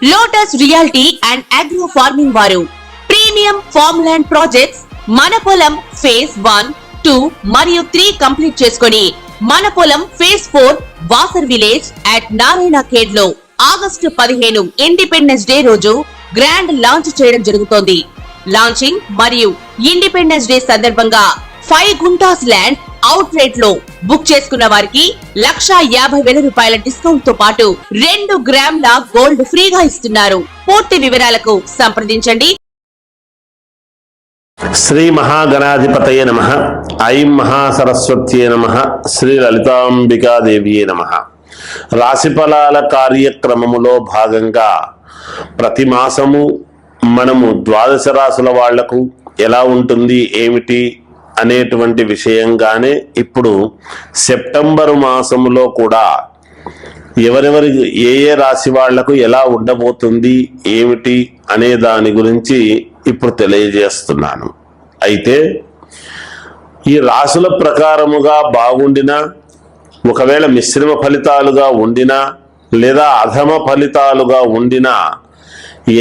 Lotus reality and agro farming వారు premium farm land projects మన పొలం ఫేజ్ 1, 2 మరియు 3 కంప్లీట్ చేసుకొని మన పొలం phase 4 Wasar village at Narayana Khed లో ఆగస్టు 15 ఇండిపెండెన్స్ డే రోజు గ్రాండ్ లాంచ్ చేయడం జరుగుతోంది. లాంచింగ్ మరియు ఇండిపెండెన్స్ డే సందర్భంగా 5 గుంటాస్ ల్యాండ్ అవుట్ రేట్ లో బుక్ చేసుకున్న వారికి 1,50,000 రూపాయల డిస్కౌంట్ తో పాటు 2 గ్రాముల గోల్డ్ ఫ్రీగా ఇస్తున్నారు. పూర్తి వివరాలకు సంప్రదించండి. శ్రీ మహాగణాధిపతయ నమః. ఐం మహాసరస్వత్యే నమః. శ్రీ లలితాంబికాదేవియే నమః. రాశిఫలాల కార్యక్రమములో భాగంగా ప్రతి మాసము మనము ద్వాదశ రాశుల వాళ్లకు ఎలా ఉంటుంది ఏమిటి అనేటువంటి విషయంగానే ఇప్పుడు సెప్టెంబరు మాసములో కూడా ఎవరెవరి ఏ రాశి వాళ్లకు ఎలా ఉండబోతుంది ఏమిటి అనే దాని గురించి ఇప్పుడు తెలియజేస్తున్నాను. అయితే ఈ రాశుల ప్రకారముగా బాగుండినా, ఒకవేళ మిశ్రమ ఫలితాలుగా ఉండినా లేదా అధమ ఫలితాలుగా ఉండినా,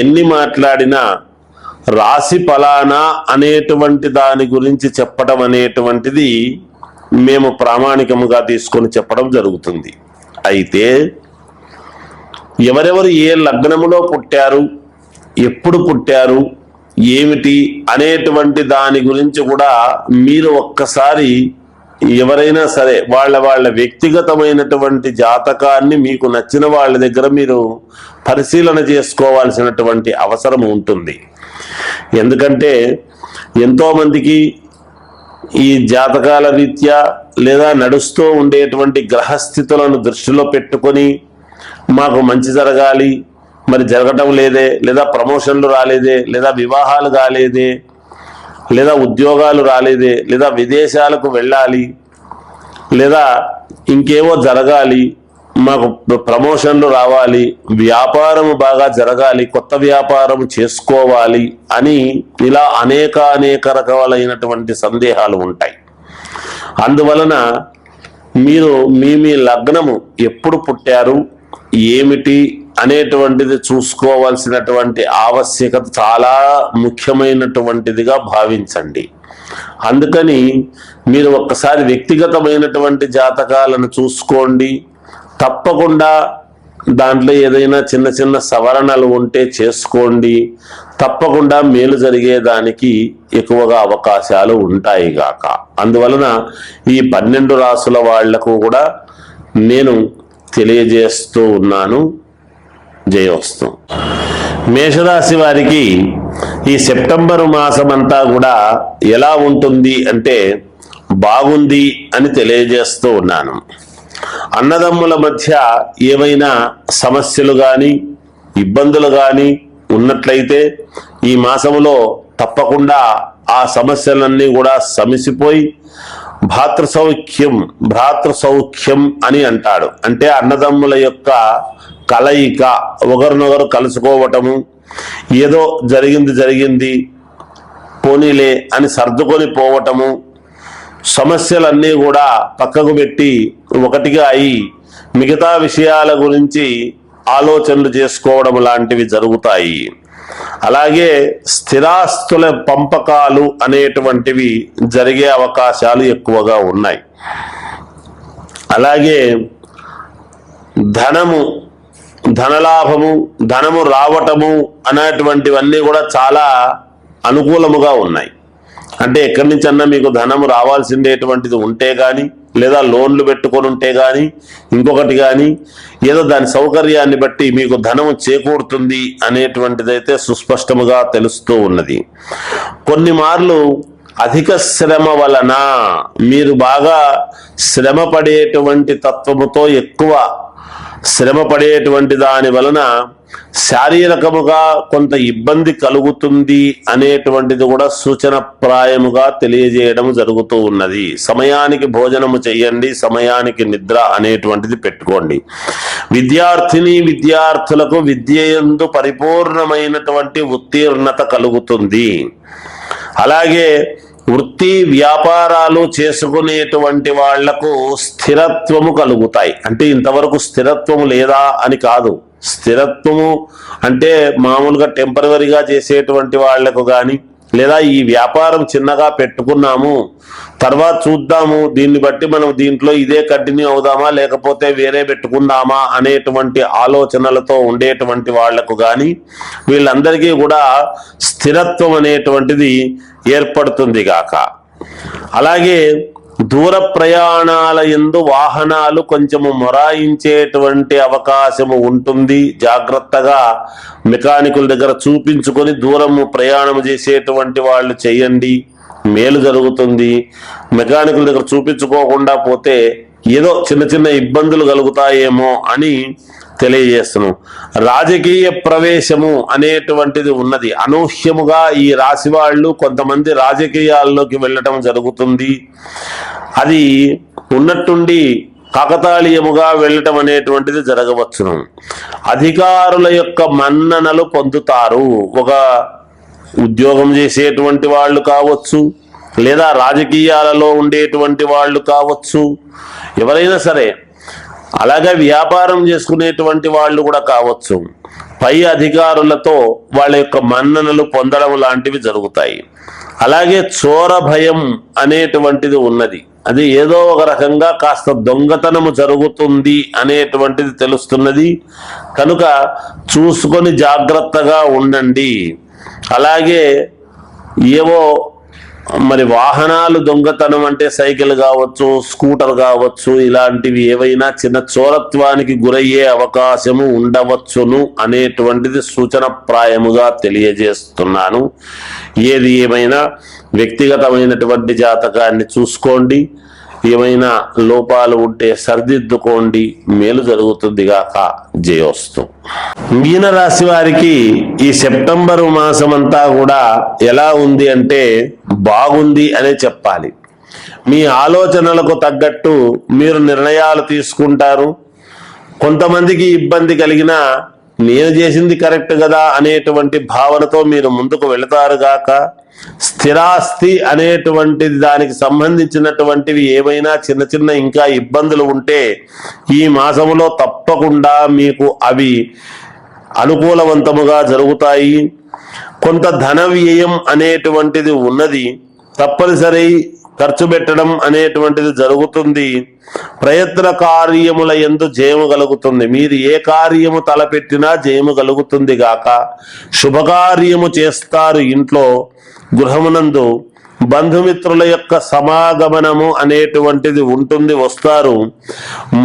ఎన్ని మాట్లాడినా రాశి ఫలానా అనేటువంటి దాని గురించి చెప్పడం అనేటువంటిది మేము ప్రామాణికముగా తీసుకొని చెప్పడం జరుగుతుంది. అయితే ఎవరెవరు ఏ లగ్నములో పుట్టారు, ఎప్పుడు పుట్టారు, ఏమిటి అనేటువంటి దాని గురించి కూడా మీరు ఒక్కసారి ఎవరైనా సరే వాళ్ళ వ్యక్తిగతమైనటువంటి జాతకాన్ని మీకు నచ్చిన వాళ్ళ దగ్గర మీరు పరిశీలన చేసుకోవాల్సినటువంటి అవసరం ఉంటుంది. ఎందుకంటే ఎంతో మందికి ఈ జాతకాల రీత్యా లేదా నడుస్తూ ఉండేటువంటి గ్రహస్థితులను దృష్టిలో పెట్టుకొని మాకు మంచి జరగాలి, మరి జరగటం లేదే, లేదా ప్రమోషన్లు రాలేదే, లేదా వివాహాలు కాలేదే, లేదా ఉద్యోగాలు రాలేదే, లేదా విదేశాలకు వెళ్ళాలి, లేదా ఇంకేవో జరగాలి, మాకు ప్రమోషన్లు రావాలి, వ్యాపారం బాగా జరగాలి, కొత్త వ్యాపారం చేసుకోవాలి అని ఇలా అనేక రకాలైనటువంటి సందేహాలు ఉంటాయి. అందువలన మీరు మీ లగ్నము ఎప్పుడు పుట్టారు ఏమిటి అనేటువంటిది చూసుకోవాల్సినటువంటి ఆవశ్యకత చాలా ముఖ్యమైనటువంటిదిగా భావించండి. అందుకని మీరు ఒక్కసారి వ్యక్తిగతమైనటువంటి జాతకాలను చూసుకోండి. తప్పకుండా దాంట్లో ఏదైనా చిన్న సవరణలు ఉంటే చేసుకోండి. తప్పకుండా మేలు జరిగేదానికి ఎక్కువగా అవకాశాలు ఉంటాయి గాక. అందువలన ఈ 12 రాసుల వాళ్లకు కూడా నేను తెలియజేస్తూ ఉన్నాను. జయోస్తు. మేషరాశి వారికి ఈ సెప్టెంబరు మాసం అంతా కూడా ఎలా ఉంటుంది అంటే బాగుంది అని తెలియజేస్తూ ఉన్నాను. అన్నదమ్ముల మధ్య ఏవైనా సమస్యలు కానీ ఇబ్బందులు కానీ ఉన్నట్లయితే ఈ మాసములో తప్పకుండా ఆ సమస్యలన్నీ కూడా సమిసిపోయి భ్రాతృసౌఖ్యం అని అంటాడు. అంటే అన్నదమ్ముల యొక్క కలయిక, ఒకరినొకరు కలుసుకోవటము, ఏదో జరిగింది పోనీలే అని సర్దుకొని పోవటము, సమస్యలన్నీ కూడా పక్కకు పెట్టి ఒకటిగా అయి మిగతా విషయాల గురించి ఆలోచనలు చేసుకోవడం లాంటివి జరుగుతాయి. అలాగే స్థిరాస్తుల పంపకాలు అనేటువంటివి జరిగే అవకాశాలు ఎక్కువగా ఉన్నాయి. అలాగే ధనలాభము, ధనము రావటము అనేటువంటివన్నీ కూడా చాలా అనుకూలముగా ఉన్నాయి. అంటే ఎక్కడి నుంచి అన్నా మీకు ధనము రావాల్సిందేటువంటిది ఉంటే కానీ, లేదా లోన్లు పెట్టుకొని ఉంటే కానీ, ఇంకొకటి కానీ ఏదో దాని సౌకర్యాన్ని బట్టి మీకు ధనము చేకూరుతుంది అనేటువంటిదైతే సుస్పష్టముగా తెలుస్తూ ఉన్నది. కొన్ని మార్లు అధిక శ్రమ వలన మీరు బాగా శ్రమ పడేటువంటి తత్వముతో ఎక్కువ శ్రమ పడేటువంటి దాని వలన శారీరకముగా కొంత ఇబ్బంది కలుగుతుంది అనేటువంటిది కూడా సూచనప్రాయముగా తెలియజేయడం జరుగుతూ ఉన్నది. సమయానికి భోజనము చెయ్యండి, సమయానికి నిద్ర అనేటువంటిది పెట్టుకోండి. విద్యార్థులకు విద్యయందు పరిపూర్ణమైనటువంటి ఉత్తీర్ణత కలుగుతుంది. అలాగే వృత్తి వ్యాపారాలు చేసుకునేటువంటి వాళ్లకు స్థిరత్వము కలుగుతాయి. అంటే ఇంతవరకు స్థిరత్వము లేదా అని కాదు, స్థిరత్వము అంటే మామూలుగా టెంపరవరీగా చేసేటువంటి వాళ్లకు కానీ, లేదా ఈ వ్యాపారం చిన్నగా పెట్టుకున్నాము తర్వాత చూద్దాము, దీన్ని బట్టి మనం దీంట్లో ఇదే కంటిన్యూ అవుదామా లేకపోతే వేరే పెట్టుకుందామా అనేటువంటి ఆలోచనలతో ఉండేటువంటి వాళ్లకు కానీ వీళ్ళందరికీ కూడా స్థిరత్వం అనేటువంటిది ఏర్పడుతుంది గాక. అలాగే దూర ప్రయాణాల యందు వాహనాలు కొంచెము మొరాయించేటువంటి అవకాశము ఉంటుంది. జాగ్రత్తగా మెకానికుల దగ్గర చూపించుకొని దూరము ప్రయాణం చేసేటువంటి వాళ్ళు చేయండి, మేలు జరుగుతుంది. మెకానికుల దగ్గర చూపించుకోకుండా పోతే ఏదో చిన్న చిన్న ఇబ్బందులు కలుగుతాయేమో అని తెలియజేస్తున్నాం. రాజకీయ ప్రవేశము అనేటువంటిది ఉన్నది. అనూహ్యముగా ఈ రాశి వాళ్ళు కొంతమంది రాజకీయాల్లోకి వెళ్ళటం జరుగుతుంది. అది ఉన్నట్టుండి కాకతాళీయముగా వెళ్ళటం అనేటువంటిది జరగవచ్చును. అధికారుల యొక్క మన్ననలు పొందుతారు. ఒక ఉద్యోగం చేసేటువంటి వాళ్ళు కావచ్చు, లేదా రాజకీయాలలో ఉండేటువంటి వాళ్ళు కావచ్చు, ఎవరైనా సరే, అలాగే వ్యాపారం చేసుకునేటువంటి వాళ్ళు కూడా కావచ్చు, పై అధికారులతో వాళ్ళ యొక్క మన్ననలు పొందడం లాంటివి జరుగుతాయి. అలాగే చోర భయం అనేటువంటిది ఉన్నది. అది ఏదో ఒక రకంగా కాస్త దొంగతనము జరుగుతుంది అనేటువంటిది తెలుస్తున్నది. కనుక చూసుకొని జాగ్రత్తగా ఉండండి. అలాగే ఏవో మరి వాహనాలు దొంగతనం అంటే సైకిల్ కావచ్చు, స్కూటర్ కావచ్చు, ఇలాంటివి ఏవైనా చిన్న చోరత్వానికి గురయ్యే అవకాశము ఉండవచ్చును అనేటువంటిది సూచనప్రాయముగా తెలియజేస్తున్నాను. ఏది ఏమైనా వ్యక్తిగతమైనటువంటి జాతకాన్ని చూసుకోండి. ఏమైనా లోపాలు ఉంటే సరిదిద్దుకోండి, మేలు జరుగుతుంది గాక. జయోస్తు. మీనరాశి వారికి ఈ సెప్టెంబరు మాసం అంతా కూడా ఎలా ఉంది అంటే బాగుంది అనే చెప్పాలి. మీ ఆలోచనలకు తగ్గట్టు మీరు నిర్ణయాలు తీసుకుంటారు. కొంతమందికి ఇబ్బంది కలిగినా నేను చేసింది కరెక్ట్ కదా అనేటువంటి భావనతో మీరు ముందుకు వెళతారు గాక. స్థిరాస్తి అనేటువంటిది దానికి సంబంధించినటువంటివి ఏమైనా చిన్న చిన్న ఇంకా ఇబ్బందులు ఉంటే ఈ మాసములో తప్పకుండా మీకు అవి అనుకూలవంతముగా జరుగుతాయి. కొంత ధన వ్యయం అనేటువంటిది ఉన్నది, తప్పనిసరి ఖర్చు పెట్టడం అనేటువంటిది జరుగుతుంది. ప్రయత్న కార్యముల యందు జయము కలుగుతుంది. మీరు ఏ కార్యము తలపెట్టినా జయము కలుగుతుంది గాక. శుభకార్యము చేస్తారు. ఇంట్లో గృహమునందు బంధుమిత్రుల యొక్క సమాగమనము అనేటువంటిది ఉంటుంది, వస్తారు.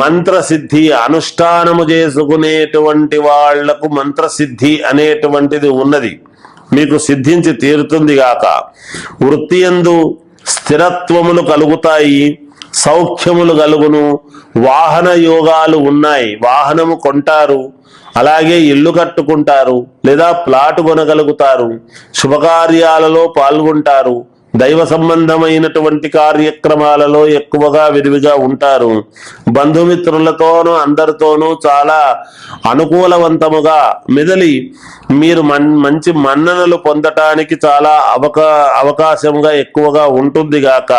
మంత్రసిద్ధి అనుష్ఠానము చేసుకునేటువంటి వాళ్లకు మంత్రసిద్ధి అనేటువంటిది ఉన్నది, మీకు సిద్ధించి తీరుతుంది గాక. వృత్తి యందు స్థిరత్వములు కలుగుతాయి, సౌఖ్యములు కలుగును. వాహన యోగాలు ఉన్నాయి, వాహనము కొంటారు, అలాగే ఇల్లు కట్టుకుంటారు, లేదా ప్లాటు కొనగలుగుతారు. శుభకార్యాలలో పాల్గొంటారు. దైవ సంబంధమైనటువంటి కార్యక్రమాలలో ఎక్కువగా విరివిగా ఉంటారు. బంధుమిత్రులతోనూ అందరితోనూ చాలా అనుకూలవంతముగా మెదలి మీరు మంచి మన్ననలు పొందటానికి చాలా అవకాశంగా ఎక్కువగా ఉంటుంది గాక.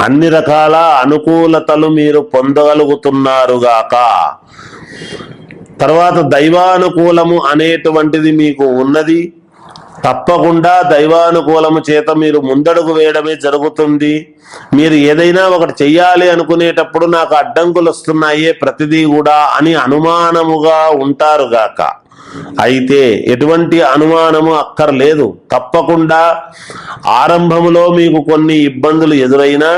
అన్ని రకాల అనుకూలతలు మీరు పొందగలుగుతున్నారు గాక. తర్వాత దైవానుకూలము అనేటువంటిది మీకు ఉన్నది. తప్పకుండా దైవానుకూలము చేత మీరు ముందడుగు వేయడమే జరుగుతుంది. మీరు ఏదైనా ఒకటి చెయ్యాలి అనుకునేటప్పుడు నాకు అడ్డంకులు వస్తున్నాయే ప్రతిదీ కూడా అని అనుమానముగా ఉంటారు గాక. అయితే ఎటువంటి అనుమానము అక్కర్లేదు. తప్పకుండా ఆరంభములో మీకు కొన్ని ఇబ్బందులు ఎదురైనా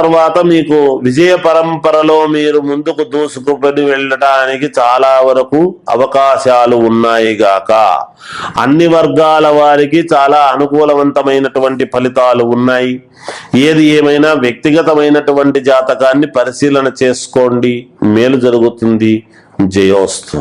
తర్వాత మీకు విజయ పరంపరలో మీరు ముందుకు దూసుకుని వెళ్ళటానికి చాలా వరకు అవకాశాలు ఉన్నాయి గాక. అన్ని వర్గాల వారికి చాలా అనుకూలవంతమైనటువంటి ఫలితాలు ఉన్నాయి. ఏది ఏమైనా వ్యక్తిగతమైనటువంటి జాతకాన్ని పరిశీలన చేసుకోండి, మేలు జరుగుతుంది. జయోస్తు.